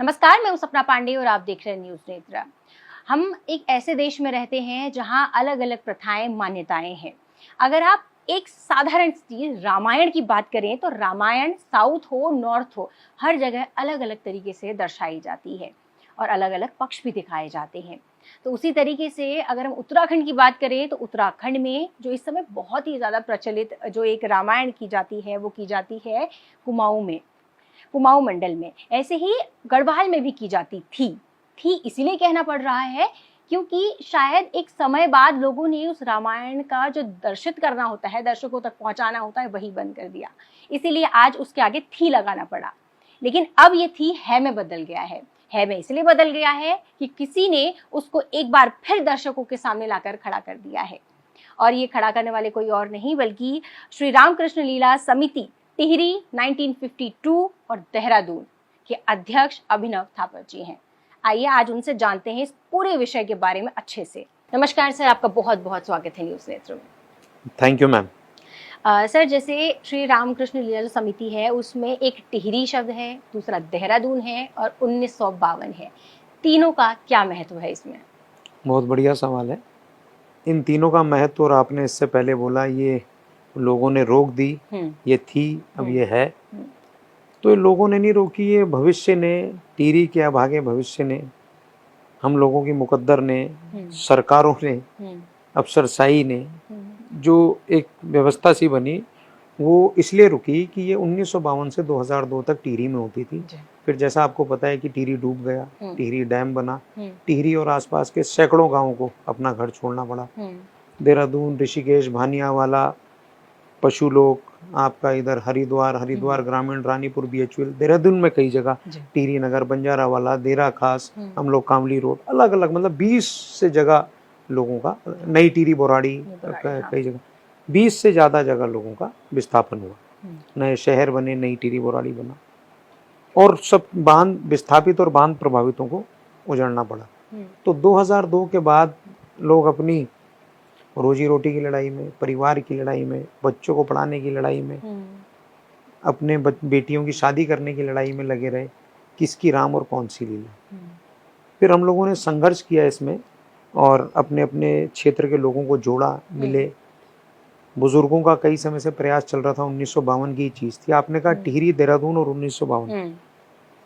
नमस्कार, मैं हूं सपना पांडे और आप देख रहे हैं न्यूज नेत्र। हम एक ऐसे देश में रहते हैं जहां अलग अलग प्रथाएं, मान्यताएं हैं। अगर आप एक साधारण चीज रामायण की बात करें तो रामायण साउथ हो नॉर्थ हो, हर जगह अलग अलग तरीके से दर्शाई जाती है और अलग अलग पक्ष भी दिखाए जाते हैं। तो उसी तरीके से अगर हम उत्तराखंड की बात करें तो उत्तराखंड में जो इस समय बहुत ही ज्यादा प्रचलित जो एक रामायण की जाती है वो की जाती है कुमाऊं में, कुमाऊं मंडल में। ऐसे ही गढ़वाल में भी की जाती थी इसीलिए कहना पड़ रहा है क्योंकि शायद एक समय बाद लोगों ने उस रामायण का जो दर्शित करना होता है, दर्शकों तक पहुंचाना होता है, वही बंद कर दिया। इसीलिए आज उसके आगे थी लगाना पड़ा। लेकिन अब ये थी है में बदल गया है में इसलिए बदल गया है कि किसी ने उसको एक बार फिर दर्शकों के सामने लाकर खड़ा कर दिया है। और ये खड़ा करने वाले कोई और नहीं बल्कि श्री रामकृष्ण लीला समिति टिहरी 1952 और देहरादून के अध्यक्ष अभिनव थापर जी हैं। आइए आज उनसे जानते हैं इस पूरे विषय के बारे में अच्छे से। नमस्कार सर, आपका बहुत बहुत स्वागत है न्यूज नेत्र में। Thank you ma'am. सर, जैसे श्री रामकृष्ण लीला समिति है उसमें एक टिहरी शब्द है, दूसरा देहरादून है और 1952 है। तीनों का क्या महत्व है इसमें? बहुत बढ़िया सवाल है। इन तीनों का महत्व, और आपने इससे पहले बोला ये लोगों ने रोक दी, ये थी अब ये है, तो ये लोगों ने नहीं रोकी, ये भविष्य ने, टिहरी के अभागे भविष्य ने, हम लोगों की मुकद्दर ने, सरकारों ने, अफसरशाही ने जो एक व्यवस्था सी बनी वो इसलिए रुकी कि ये 1952 से 2002 तक टिहरी में होती थी। फिर जैसा आपको पता है कि टिहरी डूब गया, टिहरी डैम बना, टिहरी और आसपास के सैकड़ों गांवों को अपना घर छोड़ना पड़ा। देहरादून, ऋषिकेश, भानियावाला, पशुलोक, आपका इधर हरिद्वार ग्रामीण, रानीपुर, बीएचयूएल, देहरादून में कई जगह, टिहरी नगर, बंजारावाला, देरा खास, हम लोग कामली रोड, अलग अलग मतलब 20 से जगह लोगों का, नई टिहरी, बोराड़ी, कई जगह 20 से ज़्यादा जगह लोगों का विस्थापन हुआ। नए शहर बने, नई टिहरी, बोराड़ी बना, और सब बांध विस्थापित और बांध प्रभावितों को उजड़ना पड़ा। तो 2002 के बाद लोग अपनी रोजी रोटी की लड़ाई में, परिवार की लड़ाई में, बच्चों को पढ़ाने की लड़ाई में, अपने बेटियों की शादी करने की लड़ाई में लगे रहे, किसकी राम और कौन सी लीला। फिर हम लोगों ने संघर्ष किया इसमें और अपने अपने क्षेत्र के लोगों को जोड़ा, मिले। बुजुर्गों का कई समय से प्रयास चल रहा था। 1952 की चीज थी। आपने कहा टिहरी, देहरादून और 1952,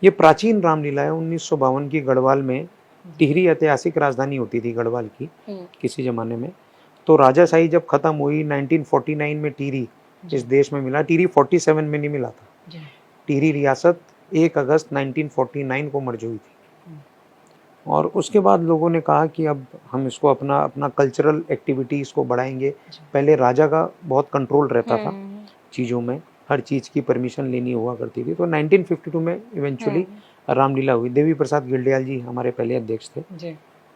ये प्राचीन रामलीला है। 1952 की गढ़वाल में, टिहरी ऐतिहासिक राजधानी होती थी गढ़वाल की किसी जमाने में। तो राजाशाही जब खत्म हुई 1949 में, टिहरी इस देश में मिला। टिहरी 47 में नहीं मिला था। टिहरी रियासत 1 अगस्त 1949 को मर्ज हुई थी। और उसके बाद लोगों ने कहा कि अब हम इसको अपना कल्चरल एक्टिविटी इसको बढ़ाएंगे। पहले राजा का बहुत कंट्रोल रहता था चीज़ों में, हर चीज़ की परमिशन लेनी हुआ करती थी। तो 1952 में इवेंचुअली रामलीला हुई। देवी प्रसाद गिल्डियाल जी हमारे पहले अध्यक्ष थे,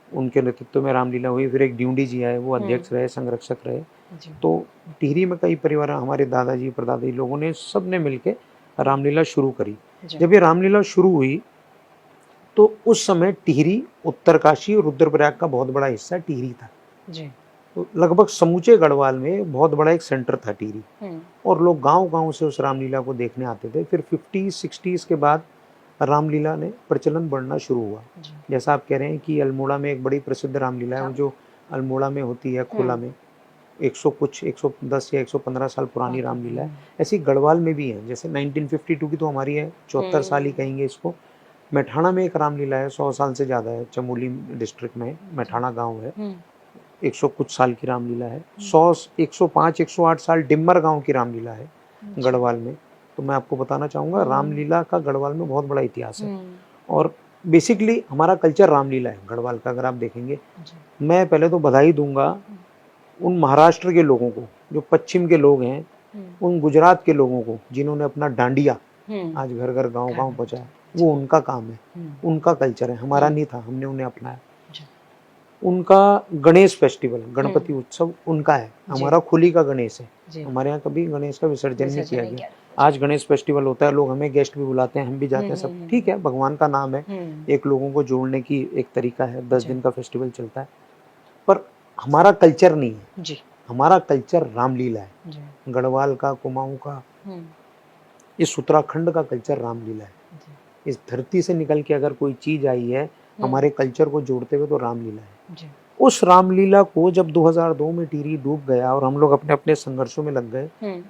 उनके नेतृत्व में रामलीला हुई। फिर एक ड्यूंडी जी आए, वो अध्यक्ष रहे, संरक्षक रहे। तो टिहरी में कई परिवार, हमारे दादाजी परदादी लोगों ने, सब ने मिलकर रामलीला शुरू करी। जब ये रामलीला शुरू हुई तो उस समय टिहरी, उत्तरकाशी और रुद्रप्रयाग का बहुत बड़ा हिस्सा टिहरी था। तो लगभग समूचे गढ़वाल में बहुत बड़ा एक सेंटर था टिहरी, और लोग गांव-गांव से उस रामलीला को देखने आते थे। फिर 50s 60s के बाद रामलीला ने प्रचलन बढ़ना शुरू हुआ। जैसा आप कह रहे हैं कि अल्मोड़ा में एक बड़ी प्रसिद्ध रामलीला है, जो अल्मोड़ा में होती है, खोला में, 110 या 115 साल पुरानी रामलीला है। ऐसी गढ़वाल में भी है। जैसे 1952 की तो हमारी है, 74 साल ही कहेंगे इसको। मैठाणा में एक रामलीला है, 100 साल से ज़्यादा है, चमोली डिस्ट्रिक्ट में मैठाणा गांव है, 100 कुछ साल की रामलीला है। 105 108 साल डिम्मर गांव की रामलीला है गढ़वाल में। तो मैं आपको बताना चाहूँगा, रामलीला का गढ़वाल में बहुत बड़ा इतिहास है। और बेसिकली हमारा कल्चर रामलीला है गढ़वाल का। अगर आप देखेंगे, मैं पहले तो बधाई दूंगा उन महाराष्ट्र के लोगों को, जो पश्चिम के लोग हैं, उन गुजरात के लोगों को जिन्होंने अपना डांडिया आज घर घर गांव गांव पहुंचाया। वो उनका काम है, उनका कल्चर है, हमारा नहीं था, हमने उन्हें अपनाया। उनका गणेश फेस्टिवल, गणपति उत्सव उनका है, हमारा खुली का गणेश है। हमारे यहाँ कभी गणेश का विसर्जन नहीं किया गया। आज गणेश फेस्टिवल होता है, लोग हमें गेस्ट भी बुलाते हैं, हम भी जाते हैं, सब ठीक है, भगवान का नाम है, एक लोगों को जोड़ने की एक तरीका है। 10 दिन का फेस्टिवल चलता है, पर हमारा कल्चर नहीं है। हमारा कल्चर रामलीला है। गढ़वाल का, कुमाऊं का, इस उत्तराखंड का कल्चर रामलीला है। इस धरती से निकल के अगर कोई चीज आई है हमारे कल्चर को जोड़ते हुए तो रामलीला है जी। उस रामलीला को जब 2002 में टिहरी डूब गया और हम लोग अपने अपने संघर्षों में लग गए,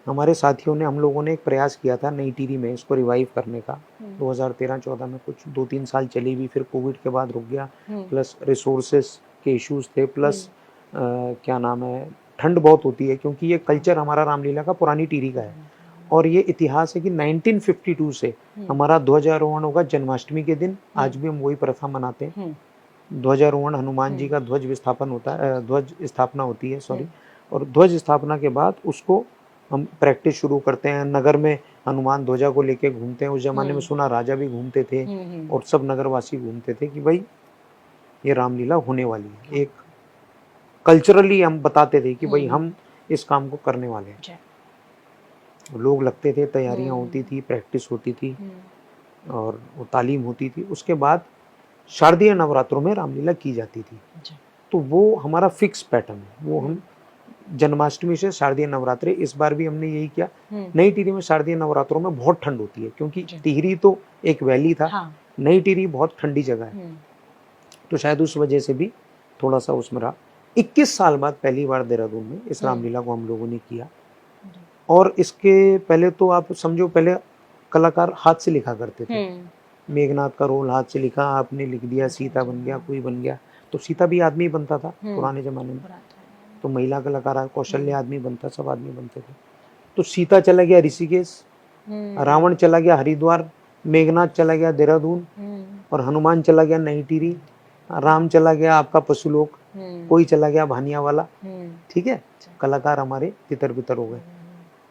हमारे साथियों ने हम लोगों ने एक प्रयास किया था नई टिहरी में इसको रिवाइव करने का। 2013-14 में कुछ 2-3 साल चली भी, फिर कोविड के बाद रुक गया, प्लस रिसोर्सेस के इश्यूज थे, प्लस क्या नाम है, ठंड बहुत होती है क्योंकि ये कल्चर हमारा रामलीला का पुरानी टिहरी का है और ये इतिहास है कि 1952 से हमारा ध्वजारोहण होगा जन्माष्टमी के दिन। आज भी हम वही प्रथा मनाते हैं। ध्वजारोहण हनुमान जी का ध्वज विस्थापन होता है, ध्वज स्थापना होती है सॉरी, और ध्वज स्थापना के बाद उसको हम प्रैक्टिस शुरू करते हैं। नगर में हनुमान ध्वजा को लेके घूमते हैं। उस जमाने में सुना राजा भी घूमते थे और सब नगरवासी घूमते थे कि भाई ये रामलीला होने वाली है। एक कल्चरली हम बताते थे कि भाई हम इस काम को करने वाले हैं। लोग लगते थे, तैयारियां होती थी, प्रैक्टिस होती थी और वो तालीम होती थी। उसके बाद शारदीय नवरात्रों में रामलीला की जाती थी। तो वो हमारा फिक्स पैटर्न है। वो हम जन्माष्टमी से शारदीय नवरात्रि, इस बार भी हमने यही किया। नई टिहरी में शारदीय नवरात्रों में बहुत ठंड होती है क्योंकि टिहरी तो एक वैली था, नई टिहरी बहुत ठंडी जगह है, तो शायद उस वजह से भी थोड़ा सा उसमें रहा। 21 साल बाद पहली बार देहरादून में इस रामलीला को हम लोगों ने किया। और इसके पहले तो आप समझो, पहले कलाकार हाथ से लिखा करते थे। मेघनाथ का रोल हाथ से लिखा, आपने लिख दिया, सीता बन गया, कोई बन गया। तो सीता भी आदमी बनता था पुराने जमाने में, तो महिला कलाकार, कौशल्य आदमी बनता, सब आदमी बनते थे। तो सीता चला गया ऋषिकेश, रावण चला गया हरिद्वार, मेघनाथ चला गया देहरादून और हनुमान चला गया नई टिहरी, राम चला गया आपका पशुलोक, कोई चला गया भानियावाला। ठीक है, कलाकार हमारे तितर बितर हो गए।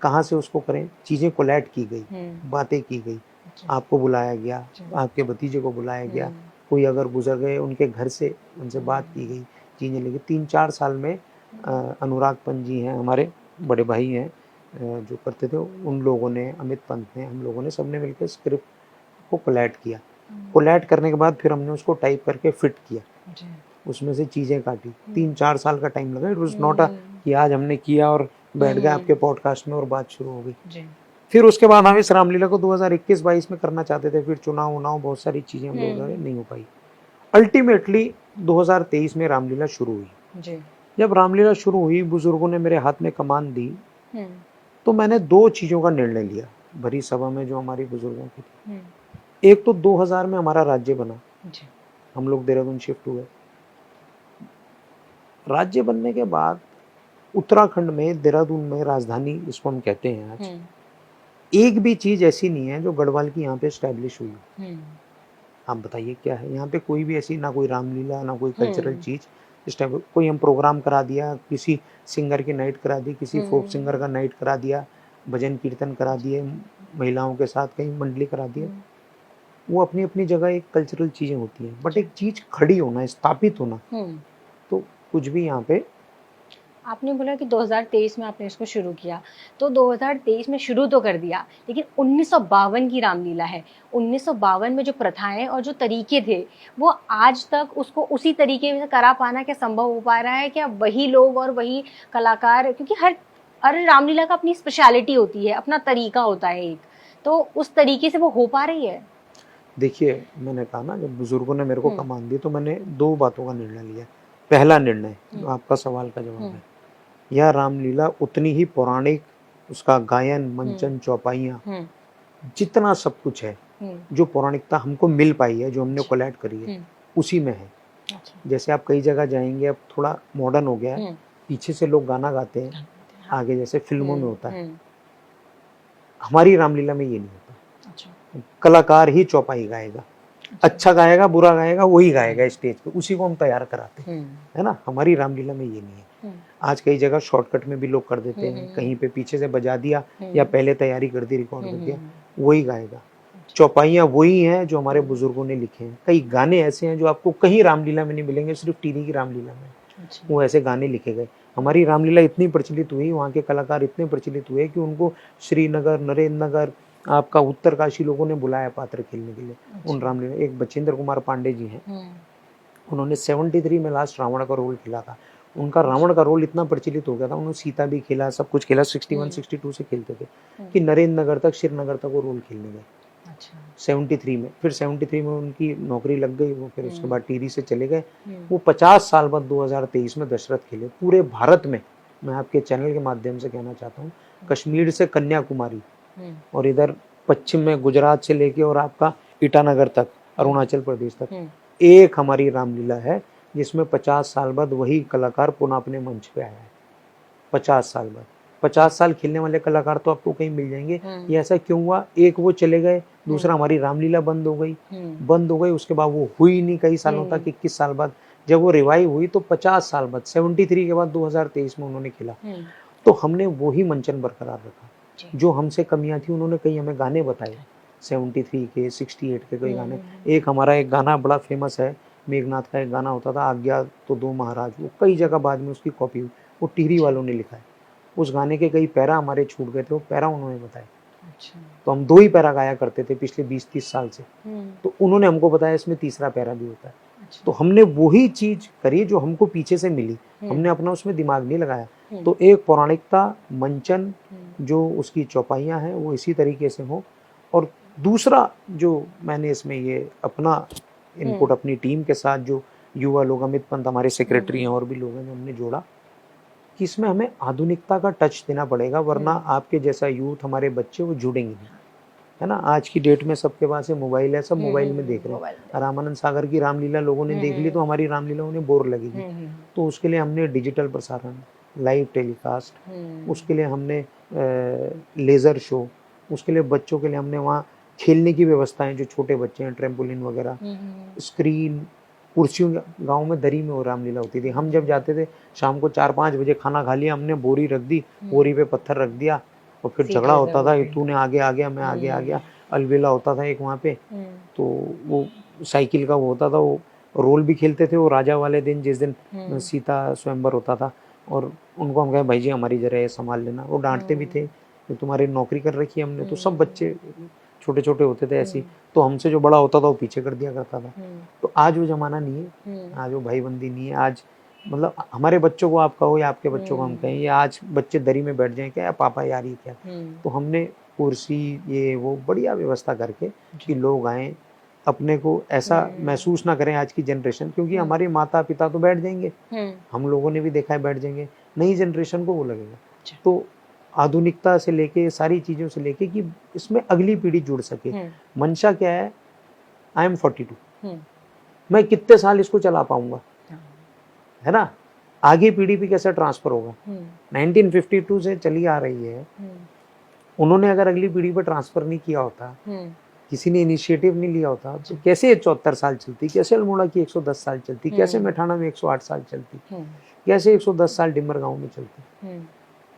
कहाँ से उसको करें? चीजें कोलैट की गई, बातें की गई, आपको बुलाया गया, आपके भतीजे को बुलाया गया, कोई अगर गुजर गए उनके घर से उनसे बात की गई, चीजें लगी। 3-4 साल में अनुराग पंत जी हैं, हमारे बड़े भाई हैं जो करते थे, उन लोगों ने, अमित पंत ने, हम लोगों ने सबने मिलकर स्क्रिप्ट को कोलैट किया। कोलैट करने के बाद फिर हमने उसको टाइप करके फिट किया, उसमें से चीजें काटी। 3-4 साल का टाइम लगा। इट वाज नॉट अ कि आज हमने किया और बैठ गए आपके पॉडकास्ट में और बात शुरू हो गई। फिर उसके बाद हम इस रामलीला को 2021-22 में करना चाहते थे, फिर चुनाव बहुत सारी चीजें हम लोग नहीं हो पाई। अल्टीमेटली 2023 में रामलीला शुरू हुई। जब रामलीला शुरू हुई, बुजुर्गों ने मेरे हाथ में कमान दी, तो मैंने 2 चीजों का निर्णय लिया भरी सभा में जो हमारी बुजुर्गों की थी। एक तो 2000 में हमारा राज्य बना, हम लोग देहरादून शिफ्ट हुए। राज्य बनने के बाद उत्तराखंड में, देहरादून में, राजधानी जिसको हम कहते हैं आज, एक भी चीज ऐसी नहीं है जो गढ़वाल की यहाँ पे एस्टैब्लिश हुई। आप बताइए क्या है यहाँ पे? कोई भी ऐसी, ना कोई रामलीला, ना कोई कल्चरल चीज इस टाइप। कोई हम प्रोग्राम करा दिया, किसी सिंगर की नाइट करा दी, किसी फोक सिंगर का नाइट करा दिया, भजन कीर्तन करा दिए, महिलाओं के साथ कहीं मंडली करा दिए। वो अपनी अपनी जगह एक कल्चरल चीजें होती हैं, बट एक चीज खड़ी होना, स्थापित होना, तो कुछ भी यहाँ पे। आपने बोला कि 2023 में आपने इसको शुरू किया, तो 2023 में शुरू तो कर दिया, लेकिन 1952 की रामलीला है। 1952 में जो प्रथाएं और जो तरीके थे, वो आज तक उसको उसी तरीके से करा पाना क्या संभव हो पा रहा है? क्या वही लोग और वही कलाकार, क्योंकि हर रामलीला का अपनी स्पेशलिटी होती है, अपना तरीका होता है एक, तो उस तरीके से वो हो पा रही है? देखिए, मैंने कहा ना, जब बुजुर्गों ने मेरे को कमान दी तो मैंने 2 बातों का निर्णय लिया। पहला निर्णय, जो आपका सवाल का जवाब है, यह रामलीला उतनी ही पौराणिक, उसका गायन, मंचन, चौपाइयाँ, जितना सब कुछ है, जो पौराणिकता हमको मिल पाई है, जो हमने कोलैट करी है, उसी में है। जैसे आप कई जगह जाएंगे, अब थोड़ा मॉडर्न हो गया है, पीछे से लोग गाना गाते हैं, आगे जैसे फिल्मों में होता है। हमारी रामलीला में ये नहीं होता। कलाकार ही चौपाई गाएगा, अच्छा गाएगा, बुरा गाएगा, वही गाएगा स्टेज पे, उसी को हम तैयार कराते हैं, है ना। हमारी रामलीला में ये नहीं है। आज कई जगह शॉर्टकट में भी लोग कर देते हैं, कहीं पे पीछे से बजा दिया या पहले तैयारी कर दी, रिकॉर्ड कर दिया, वही गाएगा। चौपाइयाँ वही हैं जो हमारे बुजुर्गों ने लिखे हैं। कई गाने ऐसे हैं जो आपको कहीं रामलीला में नहीं मिलेंगे, सिर्फ टिहरी की रामलीला में वो ऐसे गाने लिखे गए। हमारी रामलीला इतनी प्रचलित हुई, वहाँ के कलाकार इतने प्रचलित हुए कि उनको श्रीनगर, नरेंद्र नगर, आपका उत्तरकाशी लोगों ने बुलाया पात्र खेलने के लिए उन रामलीला। एक बचेंद्र कुमार पांडे जी हैं, उन्होंने 73 में लास्ट रावण का रोल खेला था। उनका रावण का रोल इतना प्रचलित हो गया था, उन्होंने सीता भी खेला, सब कुछ खेला, 61-62 से खेलते थे कि नरेंद्र नगर तक, श्रीनगर तक वो रोल खेलने गए। अच्छा। 73 में, फिर 73 में उनकी नौकरी लग गई, वो फिर उसके बाद टिहरी से चले गए। हम्म। वो 50 साल बाद 2023 में दशरथ खेले पूरे भारत में। मैं आपके चैनल के माध्यम से कहना चाहता हूँ, कश्मीर से कन्याकुमारी और इधर पश्चिम में गुजरात से लेके और आपका ईटानगर तक, अरुणाचल प्रदेश तक, एक हमारी रामलीला है जिसमें 50 साल बाद वही कलाकार पुनः अपने मंच पे आया है। 50 साल बाद, 50 साल खेलने वाले कलाकार तो आपको कहीं मिल जाएंगे। ये ऐसा क्यों हुआ? एक वो चले गए, दूसरा हमारी रामलीला बंद हो गई, उसके बाद वो हुई नहीं कई सालों तक, 21 साल बाद जब वो रिवाइव हुई तो 50 साल बाद 73 के बाद 2023 में उन्होंने खेला। तो हमने वही मंचन बरकरार रखा। जो हमसे कमियां थी उन्होंने कई हमें गाने बताए, 73 के 68 के कई गाने। एक हमारा एक गाना बड़ा फेमस है, मेघनाथ का एक गाना होता था, आज्ञा तो दो महाराज, वो कई जगह बाद में उसकी कॉपी हुई, वो टिहरी वालों ने लिखा है। उस गाने के कई पैरा हमारे छूट गए थे, वो पैरा उन्होंने बताए। तो हम 2 ही पैरा गाया करते थे पिछले 20-30 साल से, तो उन्होंने हमको बताया इसमें तीसरा पैरा भी होता है। तो हमने वही चीज करी जो हमको पीछे से मिली, हमने अपना उसमें दिमाग नहीं लगाया। तो एक पौराणिकता, मंचन, जो उसकी चौपाइयाँ हैं वो इसी तरीके से हो। और दूसरा जो मैंने इसमें ये अपना इनपुट अपनी टीम के साथ, जो युवा लोग, अमित पंत हमारे सेक्रेटरी हैं और भी लोग हैं, हमने जोड़ा कि इसमें हमें आधुनिकता का टच देना पड़ेगा, वरना आपके जैसा यूथ, हमारे बच्चे वो जुड़ेंगे नहीं, है ना। आज की डेट में सबके पास है मोबाइल है, सब मोबाइल में देख रहे हैं। रामानंद सागर की रामलीला लोगों ने देख ली तो हमारी रामलीला उन्हें बोर लगेगी। तो उसके लिए हमने डिजिटल प्रसारण, लाइव टेलीकास्ट, उसके लिए हमने लेजर शो, उसके लिए बच्चों के लिए हमने वहाँ खेलने की व्यवस्थाएं, जो छोटे बच्चे हैं, ट्रेम्पोलिन वगैरह, स्क्रीन, कुर्सियों। गांव में दरी में वो रामलीला होती थी। हम जब जाते थे शाम को 4-5 बजे, खाना खा लिया हमने, बोरी रख दी, बोरी पे पत्थर रख दिया और फिर झगड़ा होता था, तूने आगे आ गया, मैं आगे आ गया। अलबेला होता था एक वहाँ पे, तो वो साइकिल का वो होता था, वो रोल भी खेलते थे। वो राजा वाले दिन, जिस दिन सीता स्वयंवर होता था, और उनको हम कहे भाई जी हमारी जरा ये संभाल लेना। वो डांटते भी थे कि तुम्हारी नौकरी कर रखी है हमने। तो सब बच्चे छोटे छोटे होते थे ऐसे, तो हमसे जो बड़ा होता था वो पीछे कर दिया करता था। तो आज वो जमाना नहीं है, आज वो भाईबंदी नहीं है। आज मतलब हमारे बच्चों को आप कहो या आपके बच्चों को हम कहें, या आज बच्चे दरी में बैठ जाएं क्या पापा यार ये क्या। तो हमने कुर्सी ये वो बढ़िया व्यवस्था करके कि लोग आए, अपने को ऐसा महसूस ना करें आज की जनरेशन, क्योंकि हमारे माता पिता तो बैठ जाएंगे, हम लोगों ने भी देखा है बैठ जाएंगे, नई जनरेशन को वो लगेगा। तो आधुनिकता से लेके सारी चीजों से लेके कि इसमें अगली पीढ़ी जुड़ सके। मंशा क्या है, आई एम 42, मैं कितने साल इसको चला पाऊंगा, है ना। आगे पीढ़ी पे कैसे ट्रांसफर होगा। 1952 से चली आ रही है, उन्होंने अगर अगली पीढ़ी पर ट्रांसफर नहीं किया होता, किसी ने इनिशिएटिव नहीं लिया होता, तो कैसे 74 साल चलती, कैसे अल्मोड़ा की 110 साल चलती, कैसे मैठाना में 108 साल चलती, कैसे 110 साल डिमर गांव में चलती।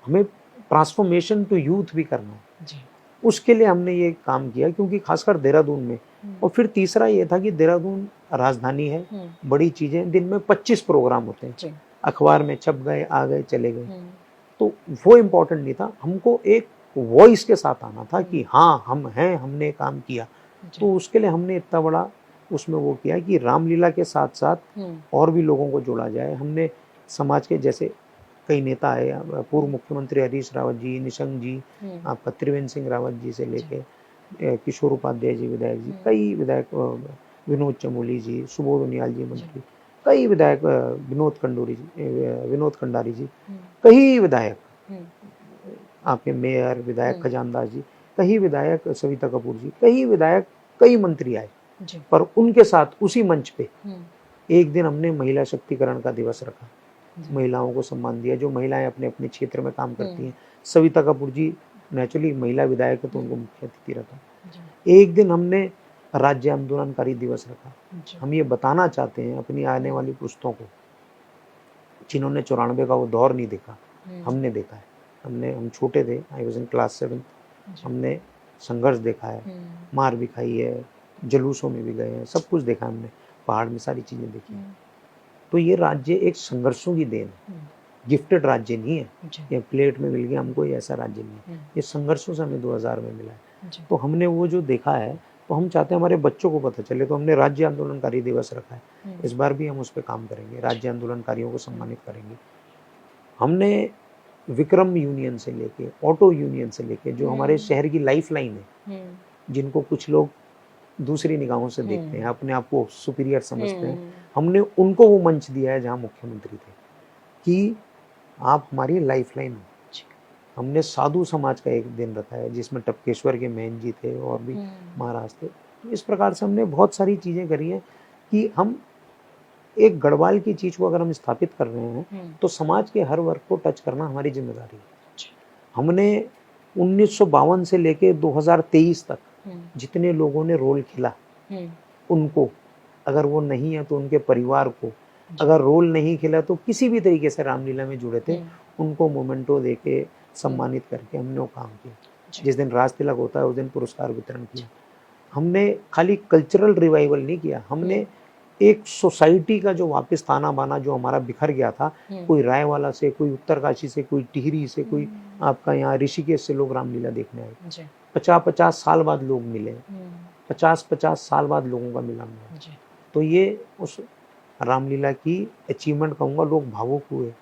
हमें ट्रांसफॉर्मेशन टू यूथ भी करना है, उसके लिए हमने ये काम किया, क्योंकि खासकर देहरादून में। और फिर तीसरा ये था कि देहरादून राजधानी है, बड़ी चीजें, दिन में 25 प्रोग्राम होते हैं, अखबार में छप गए, आ गए, चले गए। तो वो इम्पोर्टेंट नहीं था, हमको एक वॉइस के साथ आना था कि हाँ हम हैं, हमने काम किया। तो उसके लिए हमने इतना बड़ा उसमें वो किया कि रामलीला के साथ साथ और भी लोगों को जोड़ा जाए। हमने समाज के जैसे कई नेता आए, पूर्व मुख्यमंत्री हरीश रावत जी, निशंक जी, आपका त्रिवेंद्र सिंह रावत जी से लेके किशोर उपाध्याय जी विधायक जी, कई विधायक, विनोद चमोली जी, सुबोध उनियाल जी मंत्री, कई विधायक, विनोद खंडारी जी, कई विधायक, आपके मेयर विधायक खजानदास जी, कई विधायक, सविता कपूर जी, कई विधायक, कई मंत्री आए। पर उनके साथ उसी मंच पे एक दिन हमने महिला शक्तिकरण का दिवस रखा, महिलाओं को सम्मान दिया, जो महिलाएं अपने अपने क्षेत्र में काम करती हैं। सविता कपूर जी नेचुरली महिला विधायक है तो उनको मुख्य अतिथि रखा। एक दिन हमने राज्य आंदोलनकारी दिवस रखा। हम ये बताना चाहते हैं अपनी आने वाली पुस्तकों को, जिन्होंने 94 का वो दौर नहीं देखा, हमने देखा है। हम छोटे थे, आई वॉज इन क्लास 7, हमने संघर्ष देखा है, मार भी खाई है, जुलूसों में भी गए हैं, सब कुछ देखा हमने, पहाड़ में सारी चीजें देखी। तो ये राज्य एक संघर्षों की देन है, गिफ्टेड राज्य नहीं है, ये प्लेट में मिल गया हमको, ये ऐसा राज्य नहीं है, ये संघर्षों से हमें 2000 में मिला है। तो हमने वो जो देखा है, तो हम चाहते हैं हमारे बच्चों को पता चले, तो हमने राज्य आंदोलनकारी दिवस रखा है। इस बार भी हम उस पर काम करेंगे, राज्य आंदोलनकारियों को सम्मानित करेंगे। हमने विक्रम यूनियन से लेके, ऑटो यूनियन से लेके, जो हमारे शहर की लाइफ लाइन है, जिनको कुछ लोग दूसरी निगाहों से देखते हैं, अपने आप को सुपीरियर समझते हैं, हमने उनको वो मंच दिया है जहाँ मुख्यमंत्री थे कि आप हमारी लाइफलाइन हो। हमने साधु समाज का एक दिन रखा है जिसमें टपकेश्वर के महन जी थे और भी महाराज थे। तो इस प्रकार से हमने बहुत सारी चीज़ें करी हैं कि हम एक गढ़वाल की चीज़ को अगर हम स्थापित कर रहे हैं तो समाज के हर वर्ग को टच करना हमारी जिम्मेदारी है। हमने 1952 से लेके 2023 तक जितने लोगों ने रोल खेला उनको, अगर वो नहीं है तो उनके परिवार को, अगर रोल नहीं खेला तो किसी भी तरीके से रामलीला में जुड़े थे, उनको मोमेंटो देके सम्मानित करके हमने वो काम किया। जिस दिन राज तिलक होता है उस दिन पुरस्कार वितरण किया। हमने खाली कल्चरल रिवाइवल नहीं किया, हमने एक सोसाइटी का जो वापस ताना बाना जो हमारा बिखर गया था, कोई रायवाला से, कोई उत्तरकाशी से, कोई टिहरी से, कोई आपका यहाँ ऋषिकेश से लोग रामलीला देखने आए। 50-50 साल बाद लोग मिले, 50-50 साल बाद लोगों का मिलन हुआ। तो ये उस रामलीला की अचीवमेंट कहूँगा, लोग भावुक हुए।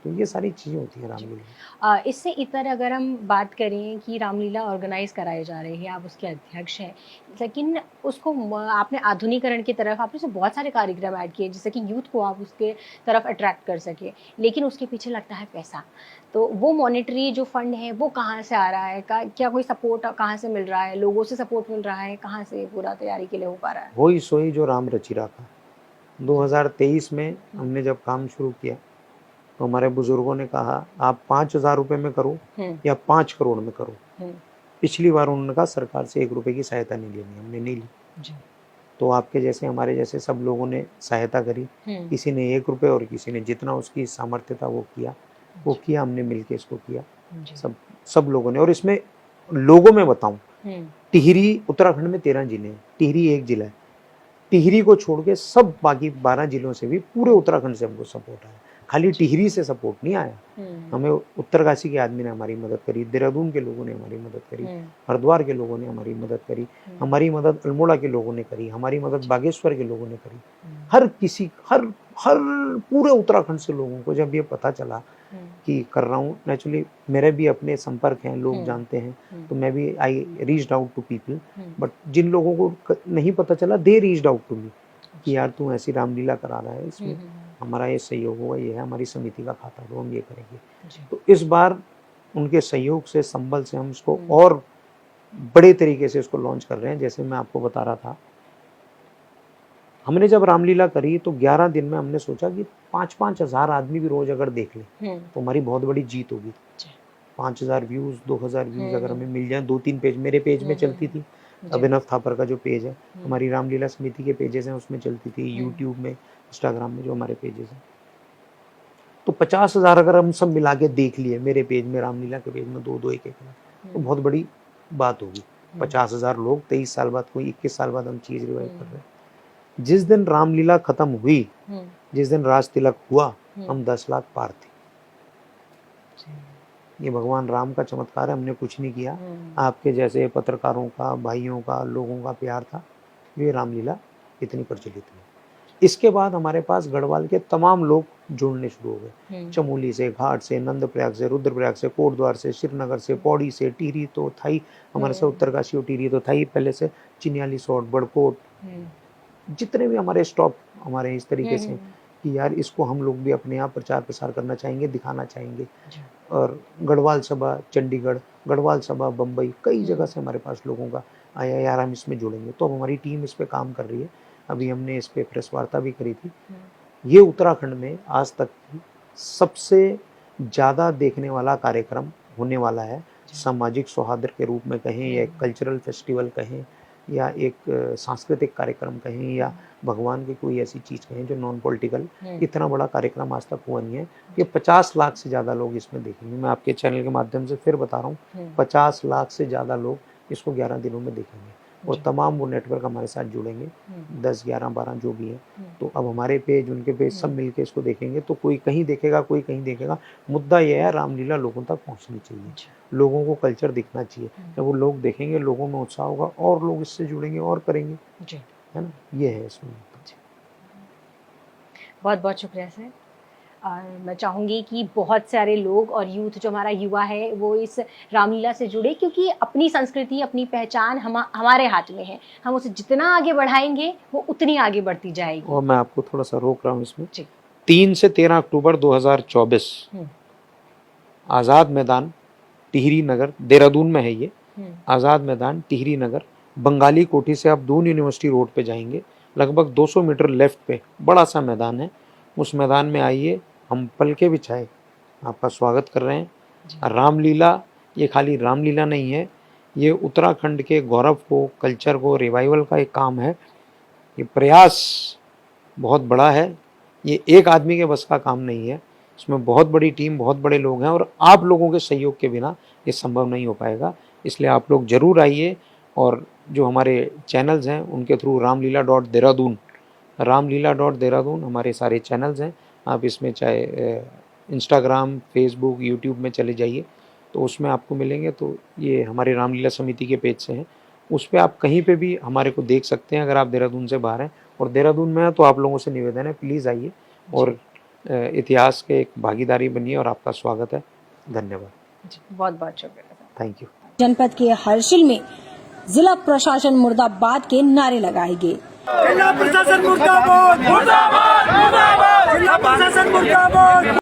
तो ये सारी चीज़ें होती हैं रामलीला। इससे इतर अगर हम बात करें कि रामलीला ऑर्गेनाइज कराई जा रही है, आप उसके अध्यक्ष हैं, लेकिन उसको आपने आधुनिकरण की तरफ आपने से बहुत सारे कार्यक्रम ऐड किए जिससे कि यूथ को आप उसके तरफ अट्रैक्ट कर सके, लेकिन उसके पीछे लगता है पैसा। तो वो मॉनेटरी जो फंड है वो कहाँ से आ रहा है, क्या कोई सपोर्ट कहाँ से मिल रहा है, लोगों से सपोर्ट मिल रहा है, कहाँ से पूरा तैयारी के लिए हो पा रहा है? वही सोई जो राम रची रखा। 2023 में हमने जब काम शुरू किया तो हमारे बुजुर्गों ने कहा आप 5,000 रुपये में करो या 5 करोड़ में करो। पिछली बार उन्होंने कहा सरकार से 1 रुपये की सहायता नहीं लेनी, हमने नहीं ली। तो आपके जैसे हमारे जैसे सब लोगों ने सहायता करी, किसी ने 1 रुपये और किसी ने जितना उसकी सामर्थ्य था वो किया, हमने मिलके इसको किया सब लोगों ने। और इसमें लोगों में बताऊं, टिहरी उत्तराखंड में 13 जिले हैं, टिहरी एक जिला है। टिहरी को छोड़ के सब बाकी 12 जिलों से भी पूरे उत्तराखंड से हमको सपोर्ट आया, खाली टिहरी से सपोर्ट नहीं आया। हमें उत्तरकाशी के आदमी ने हमारी मदद करी, देहरादून के लोगों ने हमारी मदद करी, हरिद्वार के लोगों ने हमारी मदद करी, हमारी मदद अल्मोड़ा के लोगों ने करी, हमारी मदद बागेश्वर के लोगों ने करी। हर पूरे उत्तराखंड से लोगों को जब ये पता चला कि कर रहा हूँ, नेचुरली मेरे भी अपने संपर्क हैं, लोग जानते हैं, तो मैं भी I reached out to people. But जिन लोगों को नहीं पता चला they reached out to me कि यार तू ऐसी रामलीला करा रहा है, इसमें हमारा ये सहयोग होगा, ये है हमारी समिति का खाता, तो हम ये करेंगे। तो इस बार उनके सहयोग से, संबल से हम इसको और बड़े तरीके से इसको लॉन्च कर रहे हैं। जैसे मैं आपको बता रहा था, हमने जब रामलीला करी तो 11 दिन में हमने सोचा कि 5-5 हज़ार आदमी भी रोज अगर देख ले तो हमारी बहुत बड़ी जीत होगी। 5,000 व्यूज, 2,000 व्यूज अगर हमें मिल जाए, 2-3 पेज मेरे पेज में चलती थी, अभिनव थापर का जो पेज है, हमारी रामलीला समिति के पेजेस हैं उसमें चलती थी, यूट्यूब में, इंस्टाग्राम में जो हमारे पेजेस हैं, तो 50,000 अगर हम सब मिला के देख लिए मेरे पेज में, रामलीला के पेज में 2-2 1-1 तो बहुत बड़ी बात होगी। 50,000 लोग 23 साल बाद, कोई 21 साल बाद हम चीज रिवाइव कर रहे हैं। जिस दिन रामलीला खत्म हुई, जिस दिन राज तिलक हुआ, हम 10 लाख पार थे। ये भगवान राम का चमत्कार है, हमने कुछ नहीं किया, आपके जैसे पत्रकारों का, भाइयों का, लोगों का प्यार था, ये रामलीला इतनी प्रचलित हुई। इसके बाद हमारे पास गढ़वाल के तमाम लोग जुड़ने शुरू हो गए, चमोली से, घाट से, नंदप्रयाग से, रुद्रप्रयाग से, कोटद्वार से, श्रीनगर से, पौड़ी से, टिहरी तो था ही हमारे से, उत्तरकाशी और टिहरी तो था ही पहले से, चिन्याली सोट, बड़कोट, जितने भी हमारे स्टॉप हमारे इस तरीके से कि यार इसको हम लोग भी अपने यहाँ प्रचार प्रसार करना चाहेंगे, दिखाना चाहेंगे। और गढ़वाल सभा चंडीगढ़, गढ़वाल सभा बम्बई, कई जगह से हमारे पास लोगों का आया यार हम इसमें जुड़ेंगे। तो अब हमारी टीम इस पे काम कर रही है, अभी हमने इस पे प्रेस वार्ता भी करी थी। ये उत्तराखंड में आज तक सबसे ज़्यादा देखने वाला कार्यक्रम होने वाला है, सामाजिक सौहार्द के रूप में कहें या एक कल्चरल फेस्टिवल कहें या एक सांस्कृतिक कार्यक्रम कहें या भगवान की कोई ऐसी चीज़ कहें जो नॉन पॉलिटिकल, इतना बड़ा कार्यक्रम आज तक हुआ नहीं है। ये 50 लाख से ज़्यादा लोग इसमें देखेंगे, मैं आपके चैनल के माध्यम से फिर बता रहा हूँ, 50 लाख से ज़्यादा लोग इसको 11 दिनों में देखेंगे और तमाम वो नेटवर्क हमारे साथ जुड़ेंगे, 10, 11, 12 जो भी है। तो अब हमारे पेज, उनके पेज सब मिलके इसको देखेंगे, तो कोई कहीं देखेगा, कोई कहीं देखेगा। मुद्दा यह है रामलीला लोगों तक पहुंचनी चाहिए, लोगों को कल्चर दिखना चाहिए। जब वो लोग देखेंगे, लोगों में उत्साह होगा और लोग इससे जुड़ेंगे और करेंगे, है ना, ये है इसमें। बहुत बहुत शुक्रिया सर। मैं चाहूँगी कि बहुत सारे लोग और यूथ जो हमारा युवा है वो इस रामलीला से जुड़े, क्योंकि अपनी संस्कृति अपनी पहचान हमारे हाथ में है। हम उसे जितना आगे बढ़ाएंगे वो उतनी आगे बढ़ती जाएगी। और मैं आपको थोड़ा सा रोक रहा हूँ इसमें। जी। 3 से 13 अक्टूबर 2024 आज़ाद मैदान टिहरी नगर, देहरादून में है ये। आज़ाद मैदान टिहरी नगर, बंगाली कोठी से आप दून यूनिवर्सिटी रोड पे जाएंगे, लगभग 200 मीटर लेफ्ट पे बड़ा सा मैदान है। उस मैदान में आइए, हम पलके बिछाए आपका स्वागत कर रहे हैं। रामलीला ये खाली रामलीला नहीं है, ये उत्तराखंड के गौरव को, कल्चर को, रिवाइवल का एक काम है। ये प्रयास बहुत बड़ा है, ये एक आदमी के बस का काम नहीं है, इसमें बहुत बड़ी टीम, बहुत बड़े लोग हैं और आप लोगों के सहयोग के बिना ये संभव नहीं हो पाएगा। इसलिए आप लोग ज़रूर आइए और जो हमारे चैनल्स हैं उनके थ्रू रामलीला.देहरादून हमारे सारे चैनल्स हैं। आप इसमें चाहे इंस्टाग्राम, फेसबुक, यूट्यूब में चले जाइए तो उसमें आपको मिलेंगे। तो ये हमारे रामलीला समिति के पेज से हैं, उस पर आप कहीं पे भी हमारे को देख सकते हैं अगर आप देहरादून से बाहर हैं। और देहरादून में हैं तो आप लोगों से निवेदन है, प्लीज़ आइए और इतिहास के एक भागीदारी बनिए और आपका स्वागत है। धन्यवाद। बहुत बहुत शुक्रिया। Thank you. जनपद के हर्षिल में जिला प्रशासन मुर्दाबाद के नारे लगाएंगे। जिला प्रशासन मुर्दाबाद, मुर्दाबाद, मुर्दाबाद। जिला प्रशासन मुर्दाबाद।